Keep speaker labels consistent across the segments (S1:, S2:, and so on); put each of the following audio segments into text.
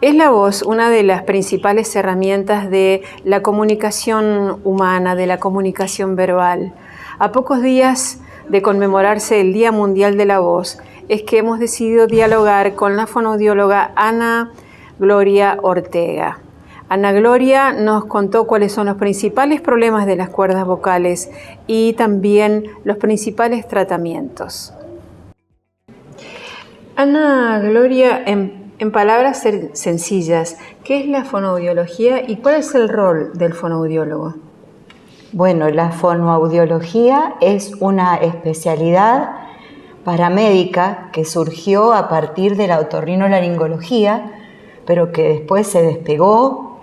S1: Es la voz una de las principales herramientas de la comunicación humana, de la comunicación verbal. A pocos días de conmemorarse el Día Mundial de la Voz, es que hemos decidido dialogar con la fonoaudióloga Ana Gloria Ortega. Ana Gloria nos contó cuáles son los principales problemas de las cuerdas vocales y también los principales tratamientos. Ana Gloria, en palabras sencillas, ¿qué es la fonoaudiología y cuál es el rol del fonoaudiólogo?
S2: Bueno, la fonoaudiología es una especialidad paramédica que surgió a partir de la otorrinolaringología, pero que después se despegó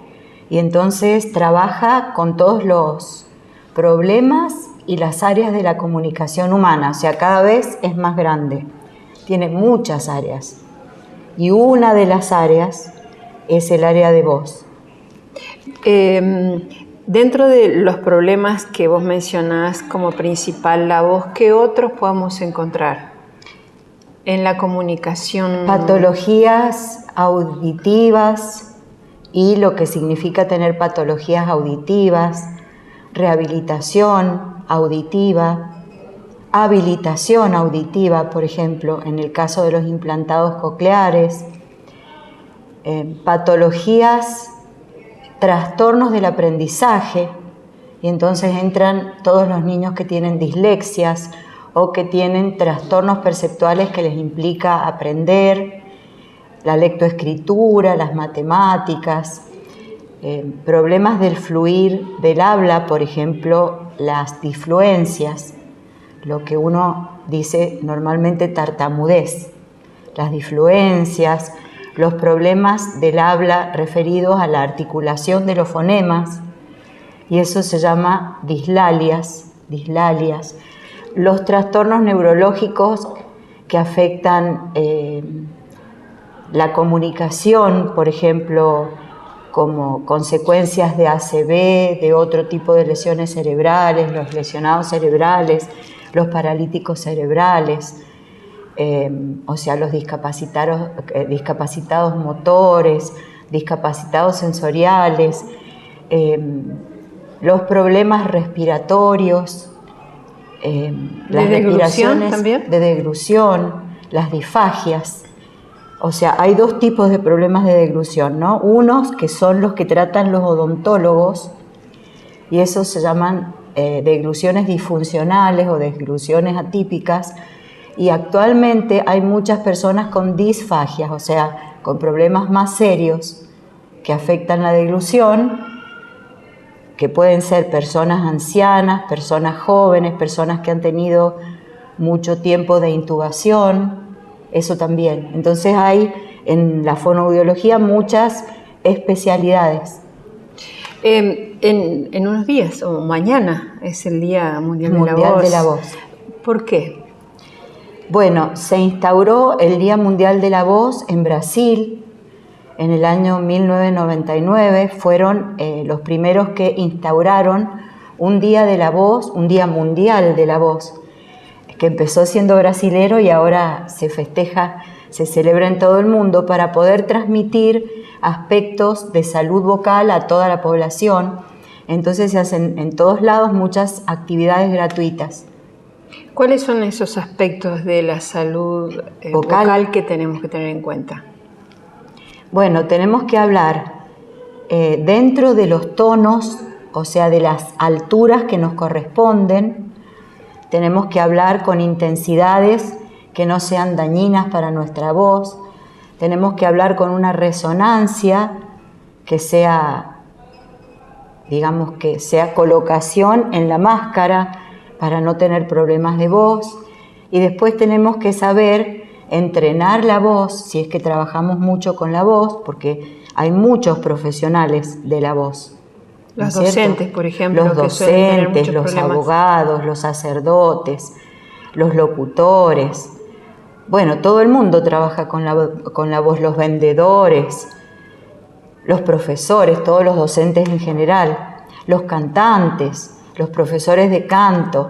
S2: y entonces trabaja con todos los problemas y las áreas de la comunicación humana, o sea, cada vez es más grande, tiene muchas áreas. Y una de las áreas es el área de voz.
S1: Dentro de los problemas que vos mencionás como principal la voz, ¿qué otros podemos encontrar en la comunicación?
S2: Patologías auditivas y lo que significa tener patologías auditivas, rehabilitación auditiva, habilitación auditiva, por ejemplo, en el caso de los implantados cocleares, patologías, trastornos del aprendizaje, y entonces entran todos los niños que tienen dislexias o que tienen trastornos perceptuales que les implica aprender, la lectoescritura, las matemáticas, problemas del fluir del habla, por ejemplo, las disfluencias, lo que uno dice normalmente tartamudez, las disfluencias, los problemas del habla referidos a la articulación de los fonemas, y eso se llama dislalias, los trastornos neurológicos que afectan la comunicación, por ejemplo, como consecuencias de ACV, de otro tipo de lesiones cerebrales, los lesionados cerebrales, los paralíticos cerebrales, o sea, los discapacitados motores, discapacitados sensoriales, los problemas respiratorios, las respiraciones
S1: también
S2: de deglución, las disfagias. O sea, hay dos tipos de problemas de deglución, ¿no? Unos que son los que tratan los odontólogos y esos se llaman degluciones disfuncionales o degluciones atípicas, y actualmente hay muchas personas con disfagias, o sea, con problemas más serios que afectan la deglución, que pueden ser personas ancianas, personas jóvenes, personas que han tenido mucho tiempo de intubación, eso también. Entonces hay en la fonoaudiología muchas especialidades.
S1: En unos días, o mañana, es el Día Mundial
S2: de la Voz.
S1: ¿Por qué?
S2: Bueno, se instauró el Día Mundial de la Voz en Brasil en el año 1999. Fueron los primeros que instauraron un Día de la Voz, un Día Mundial de la Voz, que empezó siendo brasilero y ahora se festeja, se celebra en todo el mundo para poder transmitir aspectos de salud vocal a toda la población. Entonces se hacen en todos lados muchas actividades gratuitas.
S1: ¿Cuáles son esos aspectos de la salud vocal que tenemos que tener en cuenta?
S2: Bueno, tenemos que hablar dentro de los tonos, o sea, de las alturas que nos corresponden. Tenemos que hablar con intensidades que no sean dañinas para nuestra voz. Tenemos que hablar con una resonancia que sea, digamos, que sea colocación en la máscara para no tener problemas de voz. Y después tenemos que saber entrenar la voz, si es que trabajamos mucho con la voz, porque hay muchos profesionales de la voz.
S1: Los docentes, por ejemplo.
S2: Los docentes, los abogados, los sacerdotes, los locutores. Bueno, todo el mundo trabaja con la voz, los vendedores, los profesores, todos los docentes en general, los cantantes, los profesores de canto.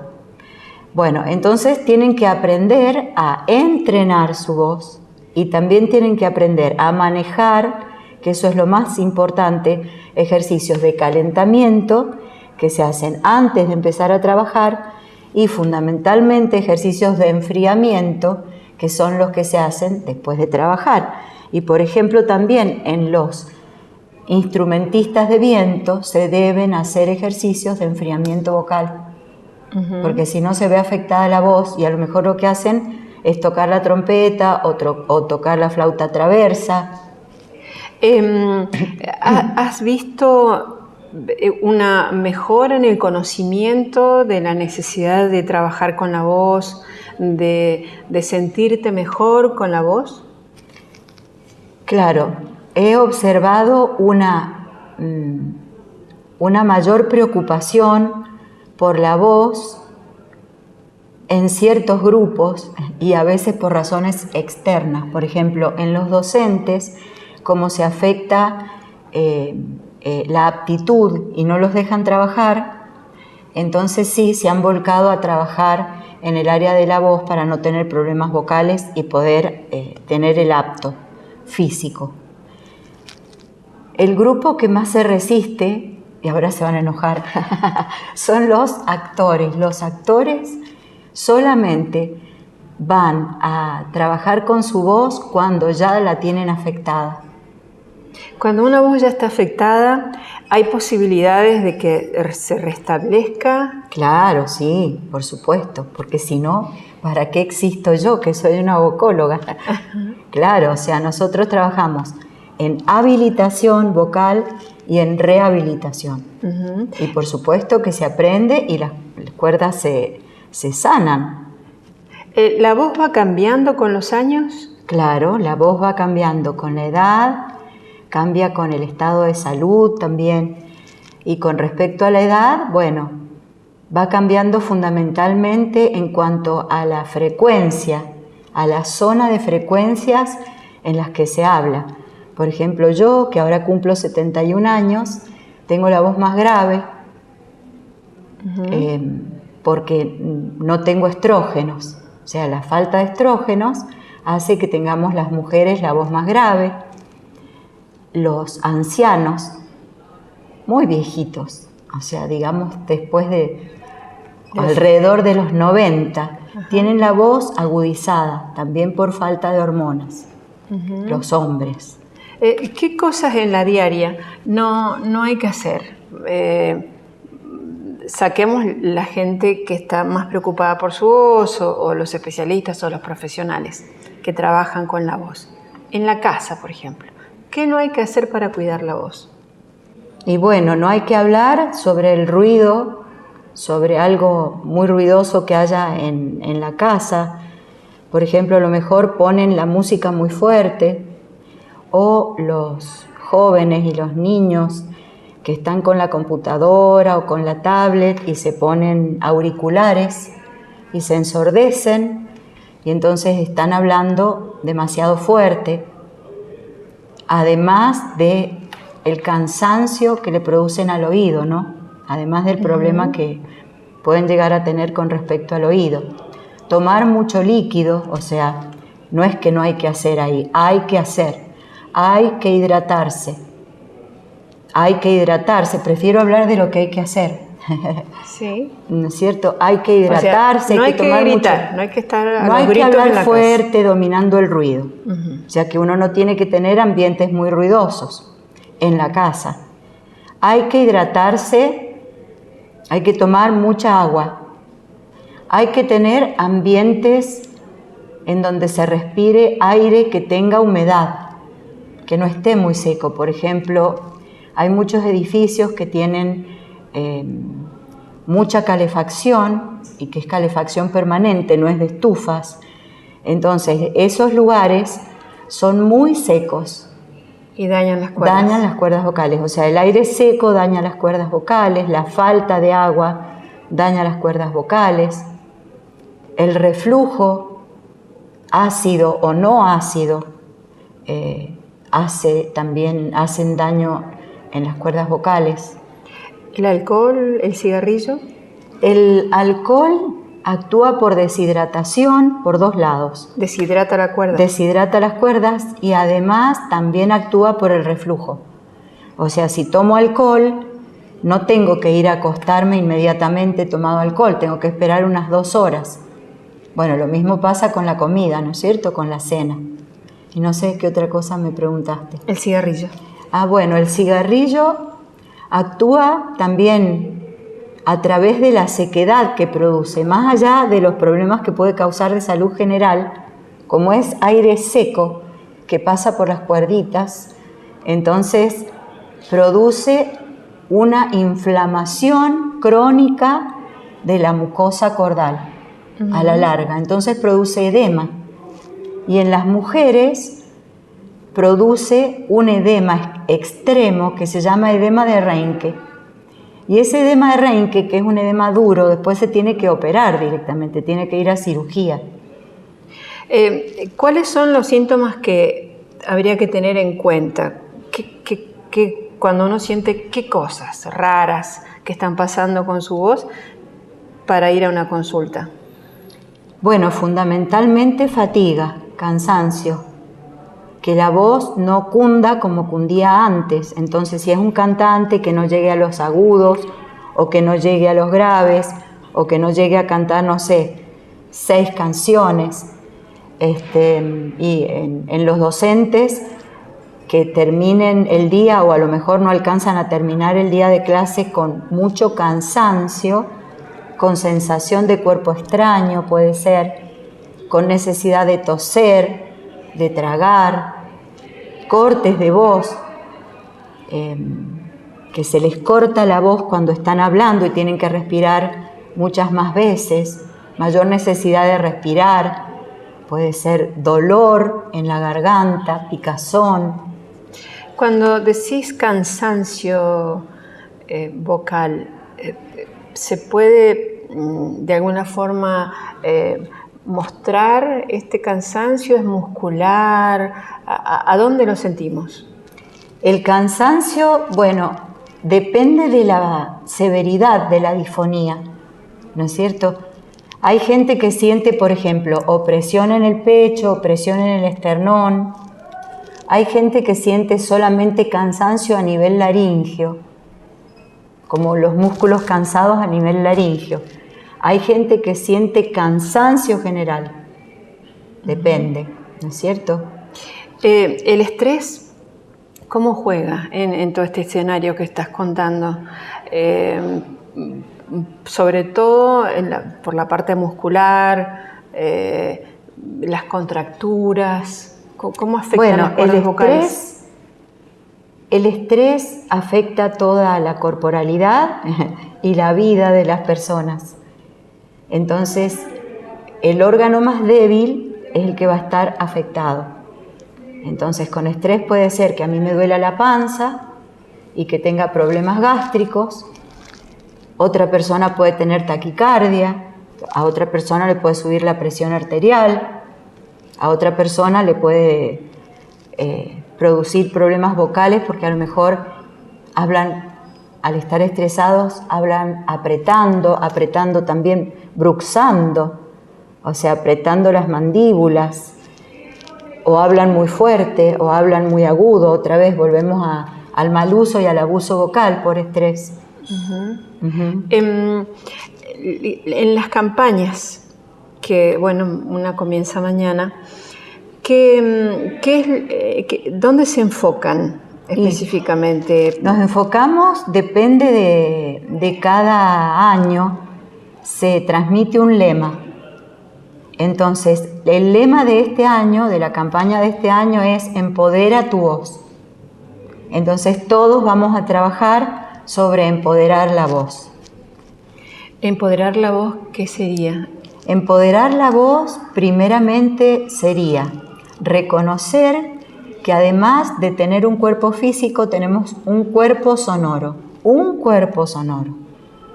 S2: Bueno, entonces tienen que aprender a entrenar su voz y también tienen que aprender a manejar que eso es lo más importante, ejercicios de calentamiento que se hacen antes de empezar a trabajar y fundamentalmente ejercicios de enfriamiento que son los que se hacen después de trabajar. Y por ejemplo también en los instrumentistas de viento se deben hacer ejercicios de enfriamiento vocal, porque si no se ve afectada la voz y a lo mejor lo que hacen es tocar la trompeta o tocar la flauta traversa.
S1: ¿Has visto una mejora en el conocimiento de la necesidad de trabajar con la voz, de sentirte mejor con la voz?
S2: Claro, he observado una mayor preocupación por la voz en ciertos grupos y a veces por razones externas. Por ejemplo, en los docentes, cómo se afecta la aptitud y no los dejan trabajar, entonces sí se han volcado a trabajar en el área de la voz para no tener problemas vocales y poder tener el apto físico. El grupo que más se resiste, y ahora se van a enojar, son los actores. Los actores solamente van a trabajar con su voz cuando ya la tienen afectada.
S1: Cuando una voz ya está afectada, ¿hay posibilidades de que se restablezca?
S2: Claro, sí, por supuesto, porque si no, ¿para qué existo yo, que soy una vocóloga? Claro, o sea, nosotros trabajamos en habilitación vocal y en rehabilitación. Y por supuesto que se aprende y las cuerdas se sanan.
S1: ¿La voz va cambiando con los años?
S2: Claro, la voz va cambiando con la edad, cambia con el estado de salud también. Y con respecto a la edad, bueno, va cambiando fundamentalmente en cuanto a la frecuencia, a la zona de frecuencias en las que se habla. Por ejemplo, yo, que ahora cumplo 71 años, tengo la voz más grave porque no tengo estrógenos. O sea, la falta de estrógenos hace que tengamos las mujeres la voz más grave. Los ancianos, muy viejitos, o sea, digamos después de alrededor de los 90, tienen la voz agudizada, también por falta de hormonas. Los hombres.
S1: ¿Qué cosas en la diaria no hay que hacer? Saquemos la gente que está más preocupada por su voz o los especialistas o los profesionales que trabajan con la voz. En la casa, por ejemplo, ¿qué no hay que hacer para cuidar la voz?
S2: Y bueno, no hay que hablar sobre el ruido, sobre algo muy ruidoso que haya en la casa. Por ejemplo, a lo mejor ponen la música muy fuerte, o los jóvenes y los niños que están con la computadora o con la tablet y se ponen auriculares y se ensordecen y entonces están hablando demasiado fuerte, además de el cansancio que le producen al oído, ¿no? Además del problema que pueden llegar a tener con respecto al oído. Tomar mucho líquido, o sea, no es que no hay que hacer ahí, hay que hacer. Hay que hidratarse. Hay que hidratarse. Prefiero hablar de lo que hay que hacer.
S1: Sí.
S2: ¿No es cierto? Hay que hidratarse,
S1: o sea, no hay que
S2: tomar
S1: gritar,
S2: mucho.
S1: no hay que estar a
S2: no
S1: los
S2: hay que
S1: gritos
S2: hablar
S1: en la
S2: fuerte dominando el ruido. O sea que uno no tiene que tener ambientes muy ruidosos en la casa. Hay que hidratarse, hay que tomar mucha agua. Hay que tener ambientes en donde se respire aire que tenga humedad, que no esté muy seco. Por ejemplo, hay muchos edificios que tienen mucha calefacción y que es calefacción permanente, no es de estufas. Entonces, esos lugares son muy secos.
S1: Y dañan las cuerdas.
S2: Dañan las cuerdas vocales. O sea, el aire seco daña las cuerdas vocales, la falta de agua daña las cuerdas vocales, el reflujo, ácido o no ácido, hacen daño en las cuerdas vocales.
S1: ¿El alcohol, el cigarrillo?
S2: El alcohol actúa por deshidratación por 2 lados.
S1: Deshidrata la cuerda.
S2: Deshidrata las cuerdas y además también actúa por el reflujo. O sea, si tomo alcohol, no tengo que ir a acostarme inmediatamente tomado alcohol, tengo que esperar unas 2 horas. Bueno, lo mismo pasa con la comida, ¿no es cierto? Con la cena. Y no sé qué otra cosa me preguntaste.
S1: El cigarrillo.
S2: Bueno, el cigarrillo actúa también a través de la sequedad que produce, más allá de los problemas que puede causar de salud general, como es aire seco que pasa por las cuerditas, entonces produce una inflamación crónica de la mucosa cordal a la larga, entonces produce edema. Y en las mujeres produce un edema extremo que se llama edema de Reinke. Y ese edema de Reinke, que es un edema duro, después se tiene que operar directamente, tiene que ir a cirugía.
S1: ¿Cuáles son los síntomas que habría que tener en cuenta? Cuando uno siente qué cosas raras que están pasando con su voz para ir a una consulta.
S2: Bueno, fundamentalmente fatiga, cansancio, que la voz no cunda como cundía antes. Entonces, si es un cantante, que no llegue a los agudos, o que no llegue a los graves, o que no llegue a cantar, no sé, 6 canciones. Y en los docentes que terminen el día, o a lo mejor no alcanzan a terminar el día de clase con mucho cansancio, con sensación de cuerpo extraño puede ser, con necesidad de toser, de tragar, cortes de voz, que se les corta la voz cuando están hablando y tienen que respirar muchas más veces, mayor necesidad de respirar, puede ser dolor en la garganta, picazón.
S1: Cuando decís cansancio vocal, ¿se puede de alguna forma mostrar este cansancio? ¿Es muscular? ¿A dónde lo sentimos?
S2: El cansancio, bueno, depende de la severidad de la disfonía, ¿no es cierto? Hay gente que siente, por ejemplo, opresión en el pecho, opresión en el esternón. Hay gente que siente solamente cansancio a nivel laringio, como los músculos cansados a nivel laringio. Hay gente que siente cansancio general. Depende, ¿no es cierto?
S1: El estrés, ¿cómo juega en todo este escenario que estás contando? Sobre todo por la parte muscular, las contracturas. ¿Cómo afecta las cuerdas vocales?
S2: El estrés afecta toda la corporalidad y la vida de las personas. Entonces, el órgano más débil es el que va a estar afectado. Entonces, con estrés puede ser que a mí me duela la panza y que tenga problemas gástricos. Otra persona puede tener taquicardia, a otra persona le puede subir la presión arterial, a otra persona le puede producir problemas vocales porque a lo mejor hablan, al estar estresados, hablan apretando también, bruxando, o sea, apretando las mandíbulas, o hablan muy fuerte, o hablan muy agudo. Otra vez volvemos al mal uso y al abuso vocal por estrés.
S1: En las campañas, que bueno, una comienza mañana, ¿dónde se enfocan específicamente?
S2: Nos enfocamos, depende de cada año, se transmite un lema. Entonces, el lema de este año, de la campaña de este año, es Empodera tu voz. Entonces, todos vamos a trabajar sobre empoderar la voz.
S1: ¿Empoderar la voz qué sería?
S2: Empoderar la voz, primeramente, sería reconocer que además de tener un cuerpo físico, tenemos un cuerpo sonoro,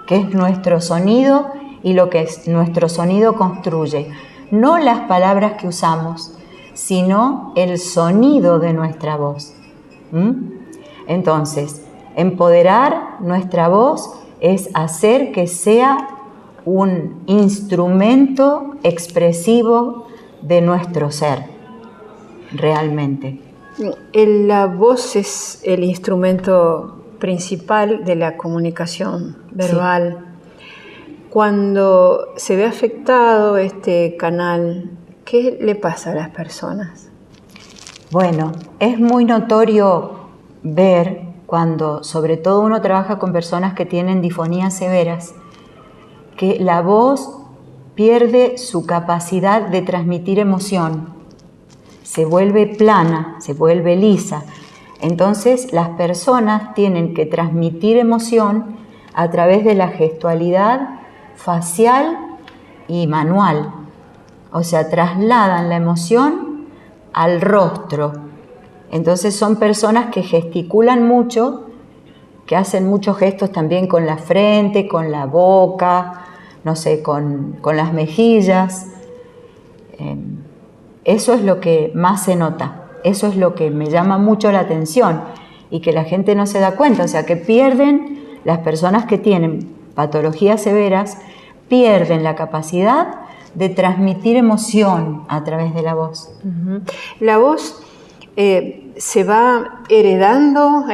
S2: que es nuestro sonido y lo que nuestro sonido construye. No las palabras que usamos, sino el sonido de nuestra voz. Entonces, empoderar nuestra voz es hacer que sea un instrumento expresivo de nuestro ser, realmente.
S1: La voz es el instrumento principal de la comunicación verbal. Sí. Cuando se ve afectado este canal, ¿qué le pasa a las personas?
S2: Bueno, es muy notorio ver cuando, sobre todo, uno trabaja con personas que tienen disfonías severas, que la voz pierde su capacidad de transmitir emoción, se vuelve plana, se vuelve lisa. Entonces las personas tienen que transmitir emoción a través de la gestualidad facial y manual. O sea, trasladan la emoción al rostro. Entonces son personas que gesticulan mucho, que hacen muchos gestos también con la frente, con la boca, no sé, con las mejillas. Eso es lo que más se nota, eso es lo que me llama mucho la atención y que la gente no se da cuenta, o sea, que pierden, las personas que tienen patologías severas, pierden la capacidad de transmitir emoción a través de la voz.
S1: Uh-huh. La voz se va heredando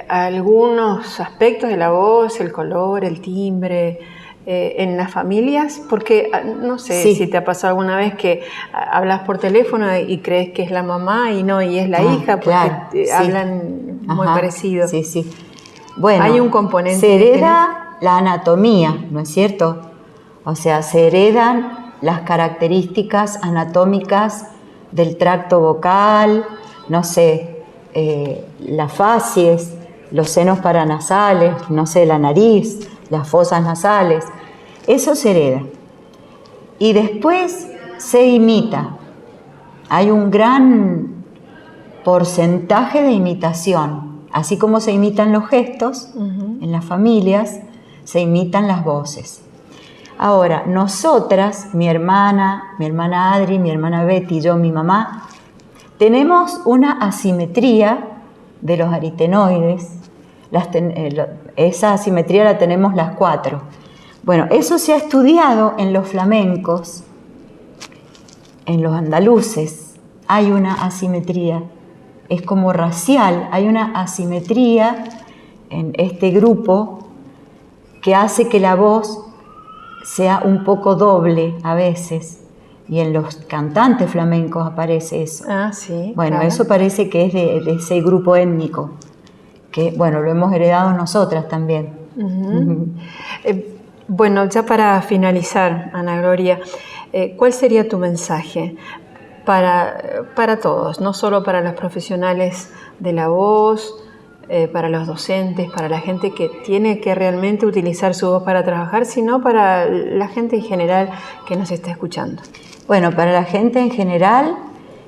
S1: algunos aspectos de la voz, el color, el timbre, en las familias, porque no sé si te ha pasado alguna vez que hablas por teléfono y crees que es la mamá y no, y es la hija, porque
S2: claro,
S1: hablan muy parecido.
S2: Sí, sí. Bueno,
S1: hay un componente.
S2: Se hereda la anatomía, ¿no es cierto? O sea, se heredan las características anatómicas del tracto vocal, no sé, las facies, los senos paranasales, no sé, la nariz, las fosas nasales, eso se hereda. Y después se imita. Hay un gran porcentaje de imitación. Así como se imitan los gestos, en las familias, se imitan las voces. Ahora, nosotras, mi hermana Adri, mi hermana Betty, yo, mi mamá, tenemos una asimetría de los aritenoides. Esa asimetría la tenemos las 4. Bueno, eso se ha estudiado en los flamencos, en los andaluces. Hay una asimetría, es como racial, hay una asimetría en este grupo que hace que la voz sea un poco doble a veces. Y en los cantantes flamencos aparece eso.
S1: Ah, sí.
S2: Bueno,
S1: claro.
S2: Eso parece que es de ese grupo étnico, que, bueno, lo hemos heredado nosotras también.
S1: Bueno, ya para finalizar, Ana Gloria, ¿cuál sería tu mensaje para todos, no solo para los profesionales de la voz, para los docentes, para la gente que tiene que realmente utilizar su voz para trabajar, sino para la gente en general que nos está escuchando?
S2: Bueno, para la gente en general,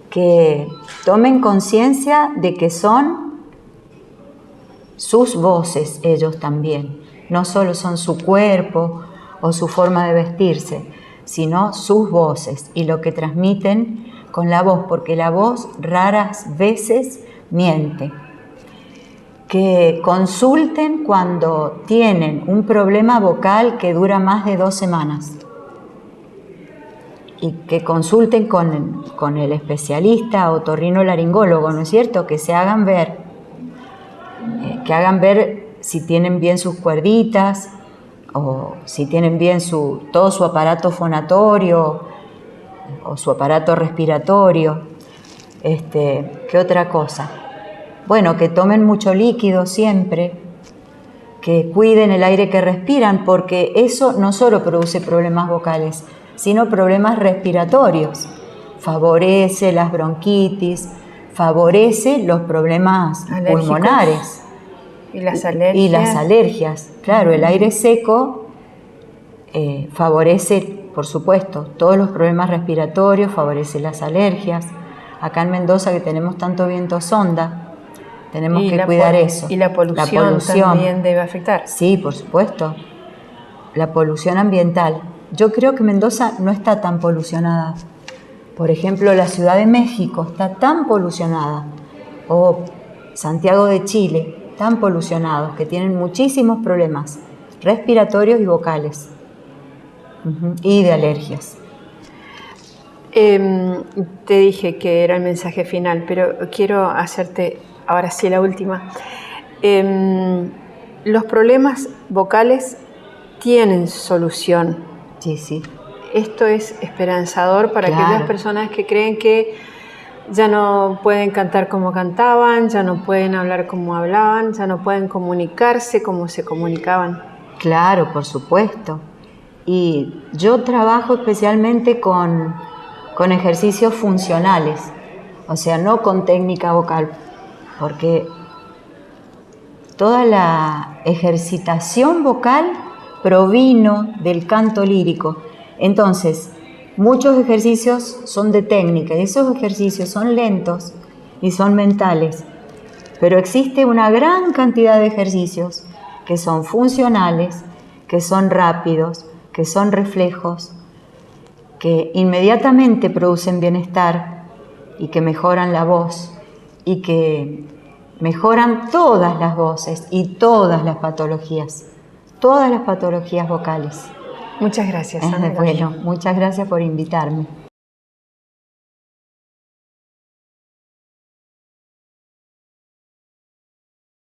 S2: que tomen conciencia de que son sus voces ellos también. No solo son su cuerpo o su forma de vestirse, sino sus voces y lo que transmiten con la voz, porque la voz raras veces miente. Que consulten cuando tienen un problema vocal que dura más de 2 semanas. Y que consulten con el especialista otorrinolaringólogo, ¿no es cierto? Que se hagan ver, si tienen bien sus cuerditas o si tienen bien todo su aparato fonatorio o su aparato respiratorio. ¿Qué otra cosa? Bueno, que tomen mucho líquido siempre, que cuiden el aire que respiran, porque eso no solo produce problemas vocales, sino problemas respiratorios. Favorece las bronquitis, favorece los problemas pulmonares.
S1: Y las alergias.
S2: Y las alergias. Claro, el aire seco favorece, por supuesto, todos los problemas respiratorios, favorece las alergias. Acá en Mendoza, que tenemos tanto viento sonda, tenemos que cuidar eso.
S1: Y la polución también debe afectar.
S2: Sí, por supuesto. La polución ambiental. Yo creo que Mendoza no está tan polucionada. Por ejemplo, la Ciudad de México está tan polucionada. O Santiago de Chile, tan polucionados, que tienen muchísimos problemas respiratorios y vocales. Y de alergias.
S1: Te dije que era el mensaje final, pero quiero hacerte ahora sí la última. Los problemas vocales tienen solución.
S2: Sí, sí.
S1: Esto es esperanzador para
S2: Claro.
S1: aquellas personas que creen que ya no pueden cantar como cantaban, ya no pueden hablar como hablaban, ya no pueden comunicarse como se comunicaban.
S2: Claro, por supuesto. Y yo trabajo especialmente con ejercicios funcionales, o sea, no con técnica vocal, porque toda la ejercitación vocal provino del canto lírico. Entonces, muchos ejercicios son de técnica y esos ejercicios son lentos y son mentales, pero existe una gran cantidad de ejercicios que son funcionales, que son rápidos, que son reflejos, que inmediatamente producen bienestar y que mejoran la voz y que mejoran todas las voces y todas las patologías vocales.
S1: Muchas gracias, Sandra.
S2: Bueno, muchas gracias por invitarme.